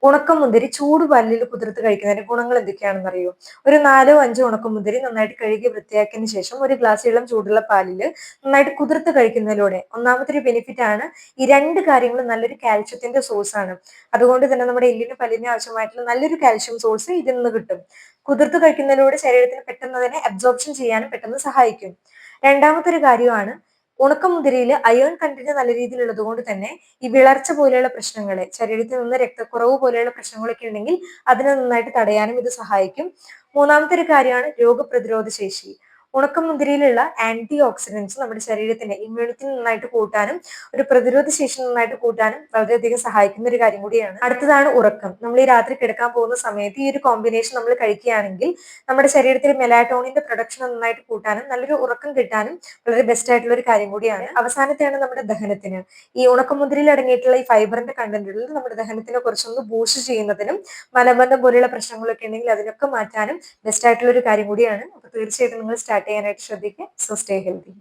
ഉണക്കമുന്തിരി ചൂടുപാലിൽ കുതിർത്ത് കഴിക്കുന്നതിന്റെ ഗുണങ്ങൾ എന്തൊക്കെയാണെന്ന് അറിയോ? ഒരു 4-5 ഉണക്കമുന്തിരി നന്നായിട്ട് കഴുകി വൃത്തിയാക്കിയതിന് ശേഷം ഒരു ഗ്ലാസ് ഇളം ചൂടുള്ള പാലിൽ നന്നായിട്ട് കുതിർത്ത് കഴിക്കുന്നതിലൂടെ ഒന്നാമത്തെ ഒരു ബെനിഫിറ്റ് ആണ്. ഈ രണ്ട് കാര്യങ്ങളും നല്ലൊരു കാൽഷ്യത്തിന്റെ സോഴ്സ് ആണ്. അതുകൊണ്ട് തന്നെ നമ്മുടെ എല്ലിന് പല്ലിന് ആവശ്യമായിട്ടുള്ള നല്ലൊരു കാൽഷ്യം സോഴ്സ് ഇതിൽ നിന്ന് കിട്ടും. കുതിർത്ത് കഴിക്കുന്നതിലൂടെ ശരീരത്തിന് പെട്ടെന്ന് തന്നെ അബ്സോർപ്ഷൻ ചെയ്യാനും പെട്ടെന്ന് സഹായിക്കും. രണ്ടാമത്തെ ഒരു കാര്യമാണ്, ഉണക്കമുന്തിരിയിൽ അയേൺ കണ്ടന്റ് നല്ല രീതിയിലുള്ളത് കൊണ്ട് തന്നെ ഈ വിളർച്ച പോലെയുള്ള പ്രശ്നങ്ങളെ, ശരീരത്തിൽ നിന്ന് രക്തക്കുറവ് പോലെയുള്ള പ്രശ്നങ്ങളൊക്കെ ഉണ്ടെങ്കിൽ അതിനെ നന്നായിട്ട് തടയാനും ഇത് സഹായിക്കും. മൂന്നാമത്തെ ഒരു കാര്യമാണ് രോഗപ്രതിരോധ ശേഷി. ഉണക്കമുന്തിരിയിലുള്ള ആന്റി ഓക്സിഡന്റ്സ് നമ്മുടെ ശരീരത്തിന്റെ ഇമ്മ്യൂണിറ്റി നന്നായിട്ട് കൂട്ടാനും ഒരു പ്രതിരോധ ശേഷി നന്നായിട്ട് കൂട്ടാനും വളരെയധികം സഹായിക്കുന്ന ഒരു കാര്യം കൂടിയാണ്. അടുത്തതാണ് ഉറക്കം. നമ്മൾ ഈ രാത്രി കിടക്കാൻ പോകുന്ന സമയത്ത് ഈ ഒരു കോമ്പിനേഷൻ നമ്മൾ കഴിക്കുകയാണെങ്കിൽ നമ്മുടെ ശരീരത്തിൽ മെലാറ്റോണിന്റെ പ്രൊഡക്ഷൻ നന്നായിട്ട് കൂട്ടാനും നല്ലൊരു ഉറക്കം കിട്ടാനും വളരെ ബെസ്റ്റ് ആയിട്ടുള്ള ഒരു കാര്യം കൂടിയാണ്. അവസാനത്തെയാണ് നമ്മുടെ ദഹനത്തിന്. ഈ ഉണക്കമുന്തിരിയിൽ അടങ്ങിയിട്ടുള്ള ഈ ഫൈബറിന്റെ കണ്ടന്റുകൾ നമ്മുടെ ദഹനത്തിനെ കുറച്ചൊന്ന് ബൂസ്റ്റ് ചെയ്യുന്നതിനും മലബന്ധം പോലെയുള്ള പ്രശ്നങ്ങളൊക്കെ ഉണ്ടെങ്കിൽ അതിനൊക്കെ മാറ്റാനും ബെസ്റ്റ് ആയിട്ടുള്ള ഒരു കാര്യം കൂടിയാണ്. അപ്പൊ തീർച്ചയായിട്ടും നിങ്ങൾ സ്റ്റാർട്ട് ചെയ്യാനായിട്ട് ശ്രദ്ധിക്കുക. So stay healthy.